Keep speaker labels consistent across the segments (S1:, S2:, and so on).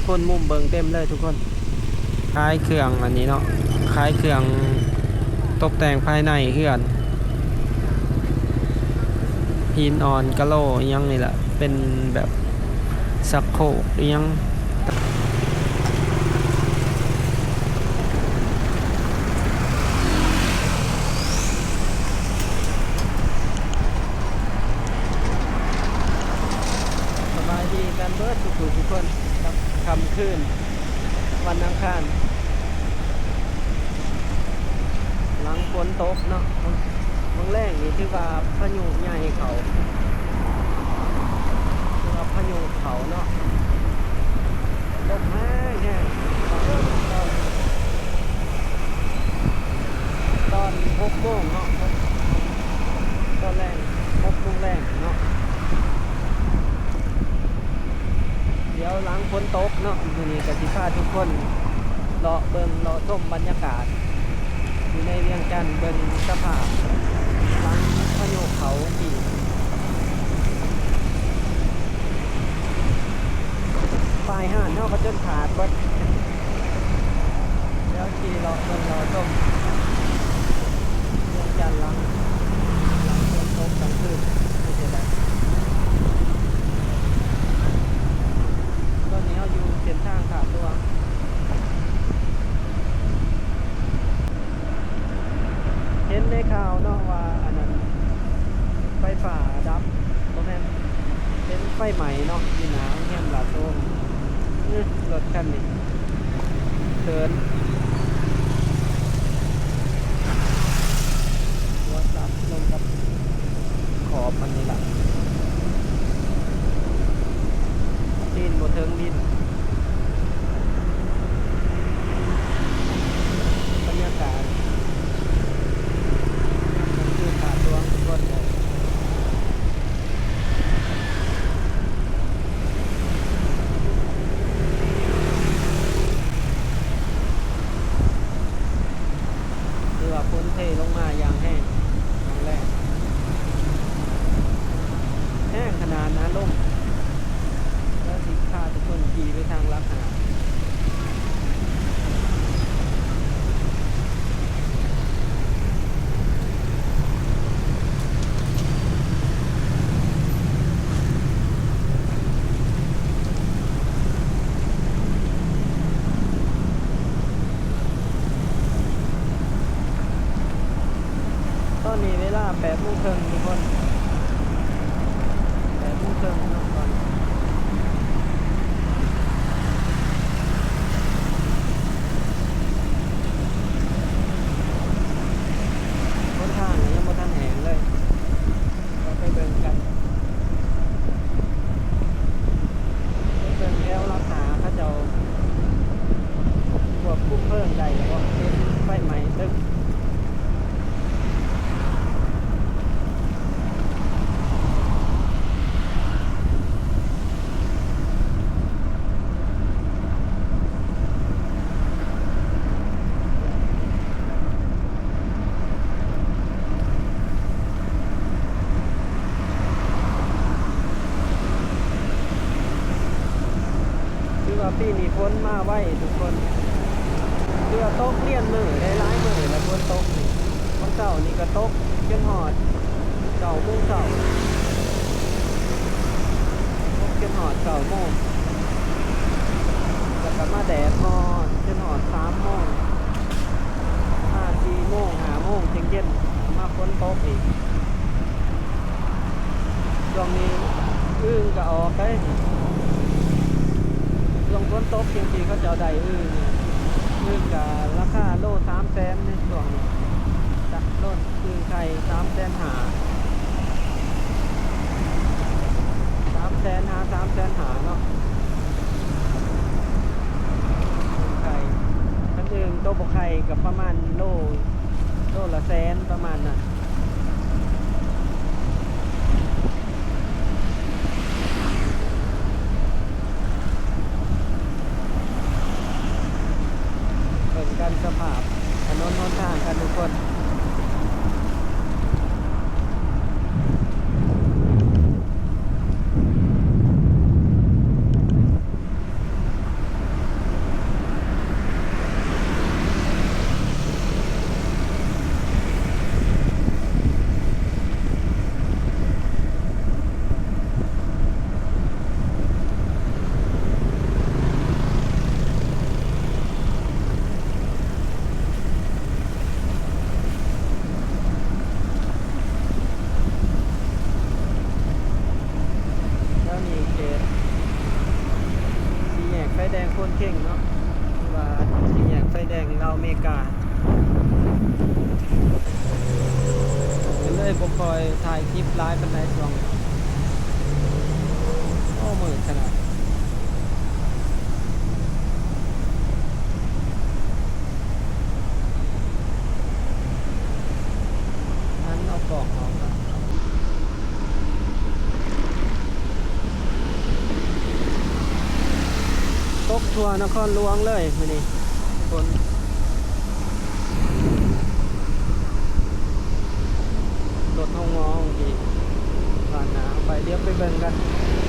S1: คนมุมเบิงเต็มเลยทุกคนคล้ายเครื่องอันนี้เนาะคล้ายเครื่องตกแต่งภายในเพื่อนหินอ่อนกะโหลยังนี่แหละเป็นแบบสักโครกยังสบายดีกันเบิดทุกคนคำคืนวันอังคารหลังฝนตกเนาะบางแรงนี่คือว่าพายุใหญ่เขาคือว่าพายุเขาเนาะตกแห้งตอน6 โมงเนาะตอนแรง6 โมงแรงเนาะเดี๋ยวหลังฝนตกเนาะมื้อนี้ก็สิพาทุกคนเลาะเบิ่งเลาะชมบรรยากาศอยู่ในเวียงจันทน์เบิ่งสภาพหลังพายุเขาที่ปลายห้านเนาะเขาจนขาดเบิดเดี๋ยวขี่เลาะเบิ่งเลาะชมเวียงจันทน์หลังฝนตกกลางคืนไม่ใช่ได้ตอนนี้เราอยู่เส้นทางขาดตัวเห็นในข่าวเนาะว่าอันนั้นไฟฟ้าดับบ่แม่นเป็นไฟไหม้เนาะที่หนาวแห้งลาดโซนรถคันนี้เดินรถดับลงกับขอบมันนี่ล่ะดินบ่เทิงดินบรรยากาศคือขาดตัวทุกคนเลยคือว่าฝนเทลงมาอย่างแห้งครั้งแรกแห้งขนาดนะลมแล้วสิพาทุกคนขี่ไปทางลักหาตอนนี้เวลา8 โมงครึ่งทุกคน8 โมงครึ่งเนาะตอนบนทางยังบ่ทันแห้งเลยเราไปเบิ่งกันไปเบิ่งแล้วราคาเขาเจ้าควบคุมเพลิงได้แล้วก็เป็นไฟไหม้ตึกคือว่าปีนี้ฝนมาไว้ทุกคนคือว่าตกเลี่ยนมือได้หลายมือแล้วฝนตกนี่วันเสาร์นี่ก็ตกจนหอด9 โมงเช้าตกจนหอด9 โมงแล้วก็มาแดดฮอดจนหอด3 โมง4 โมง5 โมงเที่ยงเย็นมาฝนตกอีกช่วงนี้อึ่งก็ออกได้ช่วงฝนตกจริงๆเขาจะเอาได้อึ่งกับราคาโล300,000ในช่วงนี้โลอึ่งไข่300,000หา300,000หา300,000หาเนาะอึ่งไข่ทั้งอึ่งตัวบกไข่กับประมาณโลละ100,000ประมาณน่ะเป็นกันสภาพถนนหนทางกันทุกคน บ เข่งเนาะว่าสี่แยกไฟแดงเราวอเมริกาก็เลยบ่คอยถ่ายคลิปไลฟ์ปานใดช่วงโอ้มืดขนาดนั้นเอากล่องออกครับตกทัวร์นครหลวงเลยมื้อนี้คนรถห้องมองอีกผ่านหนาไปเดี๋ยวไปเบิ่งกัน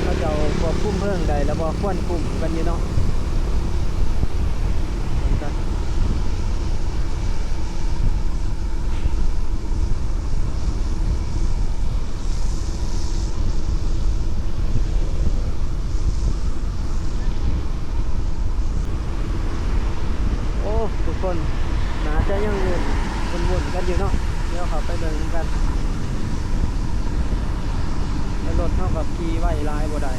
S1: เขาจะเอาควบคุมเพิ่งใดแล้วบ่ควรคุมกันอยู่เนาะเบิ่งกันโอ้ทุกคนน่าจะยังวนๆกันอยู่เนาะเดี๋ยวเขาไปเบิ่งกันแล้วรถเท่ากับขี่ไว้ลายบ่ได้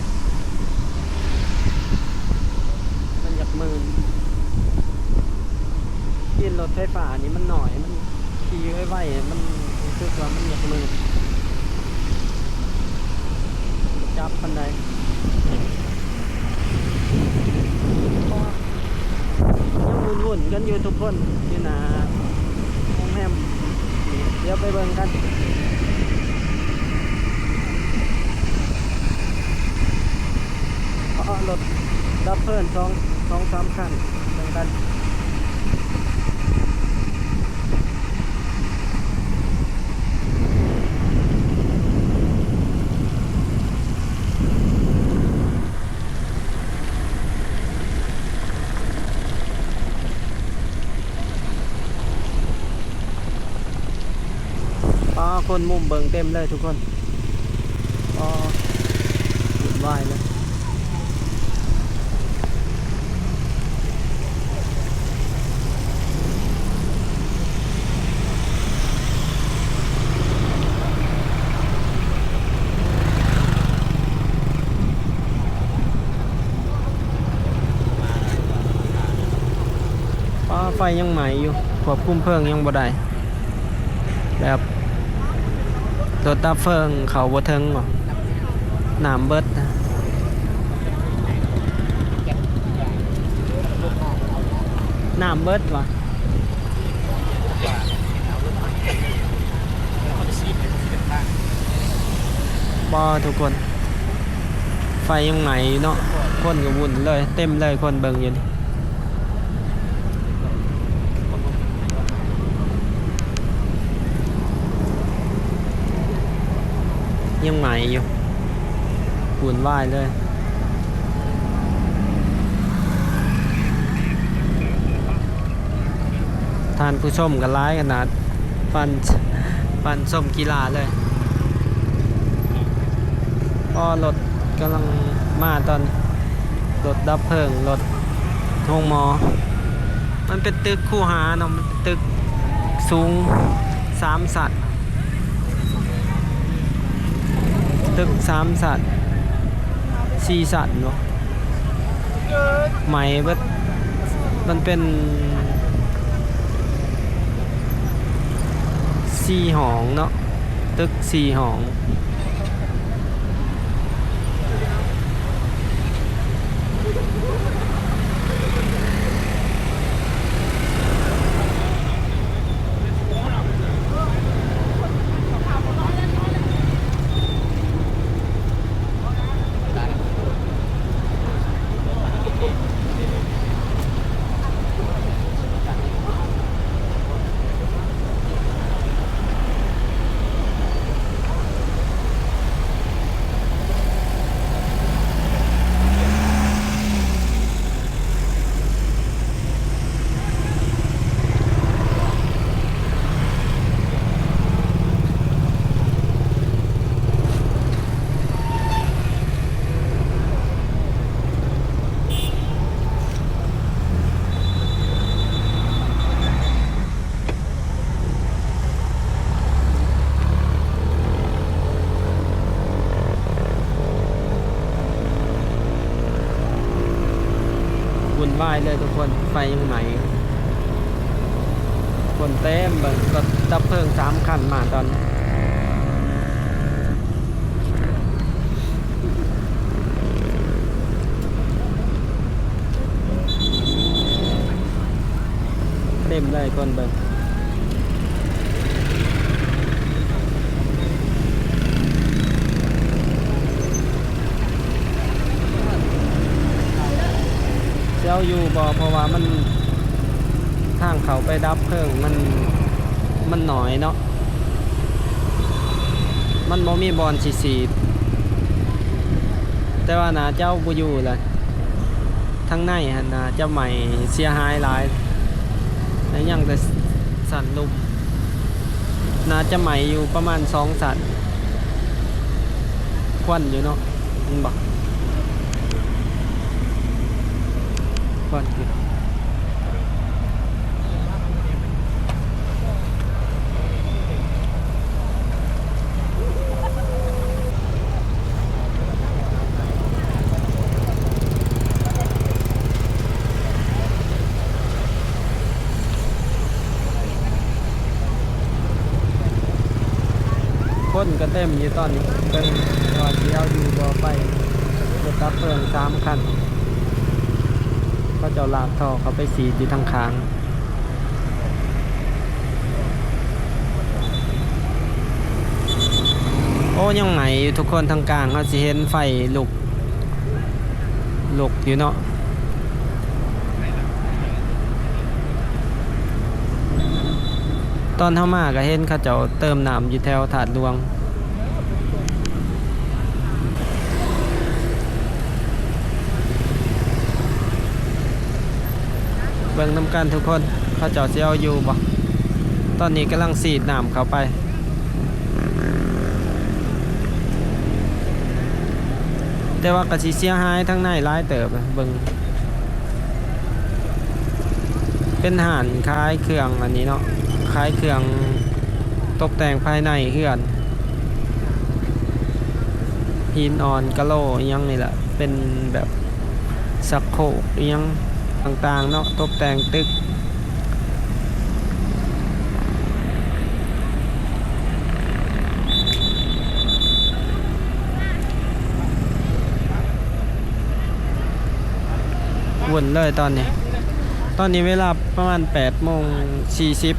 S1: มันอยากมืนกินรถไฟฟ้านี่มันหน่อยมันขี่ไว้ๆมันรู้สึกว่ามันอยากมืนจับปันใดยังวุ่นๆกันอยู่ทุกคนอยู่หน้าโรงแรมนี่เดี๋ยวไปเบิ่งกันรถดับเพลิงสองสามคันเบิ่งกันคนมุมเบิ่งเต็มเลยทุกคนวุ่นวายเลยไฟยังใหม่อยู่ควบคุมเพลิงยังบ่ได้แบบรถดับเพลิงเขาบ่ถึงบ่น้ำเบิดนะน้ำเบิดว่ะบ่ทุกคนไฟยังใหม่เนาะคนก็วุ่นเลยเต็มเลยคนเบิ่งอยู่นี่ยังใหม่อยู่วุ่นวายเลยท่านผู้ชมกันร้ายขนาดปันส้มกีฬาเลยพอรถกำลังมาตอนรถดับเพลิงรถห้องหมอมันเป็นตึกคู่หาเนาะตึกสูง3 สัตว์ตึก3 สัตว์4 สัตว์เนาะใหม่เบิดมันเป็น4 ห้องเนาะตึก4 ห้อง วายเลยทุกคนไฟยังไหม้คนเต็มเบิ่งรถดับเพลิง3 คันมาตอนนี้เต็มเลยคนเบิ่งเจ้าอยู่บ่เพราะว่ามันทางเขาไปดับเพลิงมันหน่อยเนาะมันบ่มีบอลสีดแต่ว่านาเจ้าบ่อยู่เลยทั้งในหั่นนาเจ้าใหม่เสียหายหลายแล้วยังแต่สั่นลุมนาจะใหม่อยู่ประมาณ2 สั่นควันอยู่เนาะมันบอกควันอยู่คนก็เต็มอยู่ตอนนี้เป็นว่าที่เอาอยู่บ่ไปรถดับเพลิง3 คันก็จะลากท่อเขาไปสีดอยู่ทางค้างโอ้ยังไหมอยู่ทุกคนทางกลางเขาสิเห็นไฟลุกอยู่เนาะตอนเข้ามาก็เห็นเขาเจ้าเติมน้ำอยู่แถวถาดดวงเบิ่งนำกันทุกคนเขาเจ้าสิเอาอยู่บ่ตอนนี้กำลังสีดน้ำเข้าไปแต่ว่ากระสิเสียหายทั้งในหลายเติบเบิ่งเป็นห่านคล้ายเครื่องอันนี้เนาะคล้ายเครื่องตกแต่งภายในเฮือนหินอ่อนกะโหลยังนี่แหละเป็นแบบสักโคกยังต่างๆเนาะตกแต่งตึกวนเลยตอนนี้เวลาประมาณ8:40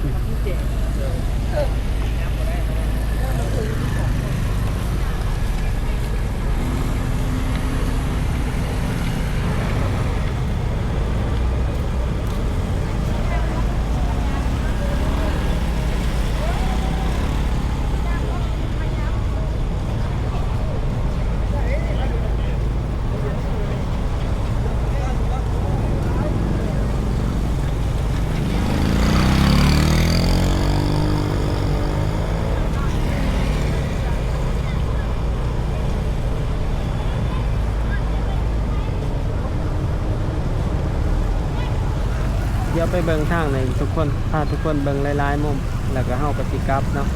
S1: เดี๋ยวไปเบิ่งทางในทุกคนพาทุกคนเบิ่งหลายๆมุมแล้วก็เฮาก็สิกลับเนาะ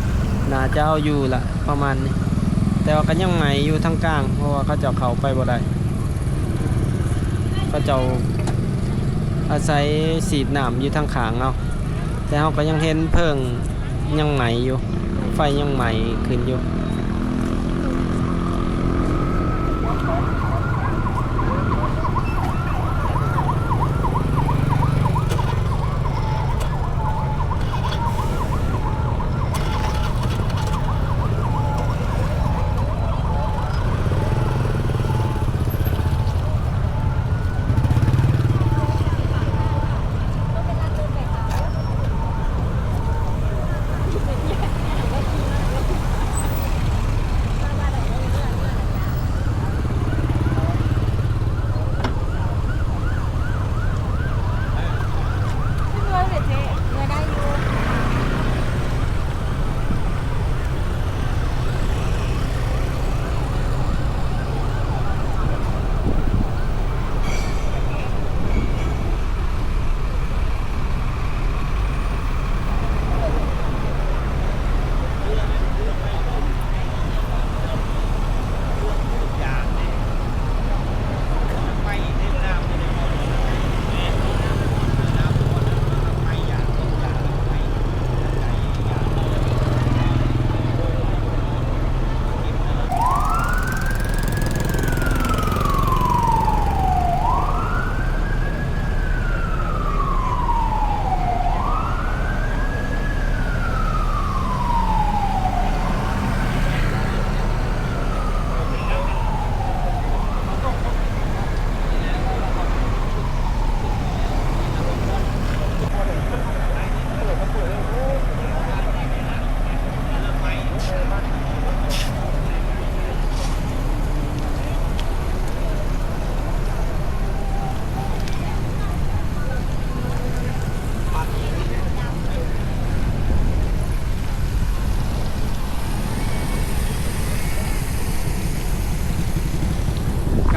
S1: น่าจะเอาอยู่ละประมาณนี้แต่ว่าก็ยังใหม่อยู่ทางกลางเพราะว่าเขาเจ้าเข้าไปบ่ได้เขาเจ้าอาศัยสีดน้ำอยู่ทางข้างเอาแต่เฮาก็ยังเห็นเพิ่งยังใหม่อยู่ไฟยังใหม่ขึ้นอยู่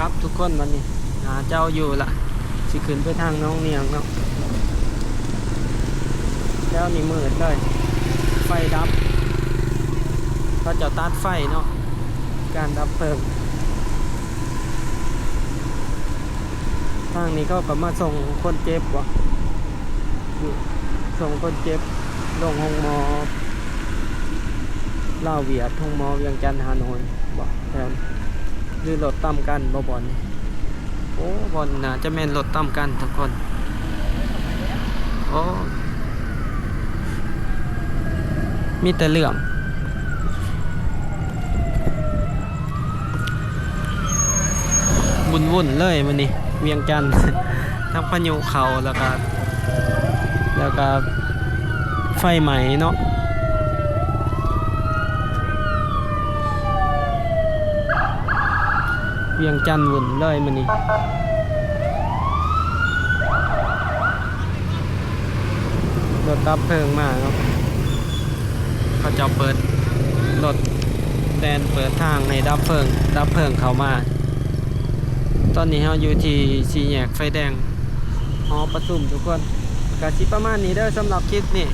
S1: ดับทุกคนวันนี้หาเจ้าอยู่ละสิขึ้นไปทางน้องเนียงเนาะเจ้านี่มืดเลยไฟดับเขาจะตัดไฟเนาะการดับเพลิงทางนี้ก็มาส่งคนเจ็บวะส่งคนเจ็บลงห้องหมอเล่าวเวียดห้องหมอเวียงจันทน์ฮานอยบ่แถวหรือรถต่ำกันบ่บอลนี่โอ้บอลน่าจะแม่นรถต่ำกันทุกคนโอ้มีแต่เหลื่อมวุ่นเลยมันนี่เวียงจันทน์ ทั้งพายุเขาแล้วก็ไฟไหม้เนาะเวียงจันทน์วุ่นเลยมันนี่รถดับเพลิงมาเนาะเขาจะเปิดรถแดนเปิดทางให้ดับเพลิงเข้ามาตอนนี้เราอยู่ที่สี่แยกไฟแดงหอประชุมทุกคนกะสิประมาณนี้เด้อสำหรับคลิปนี้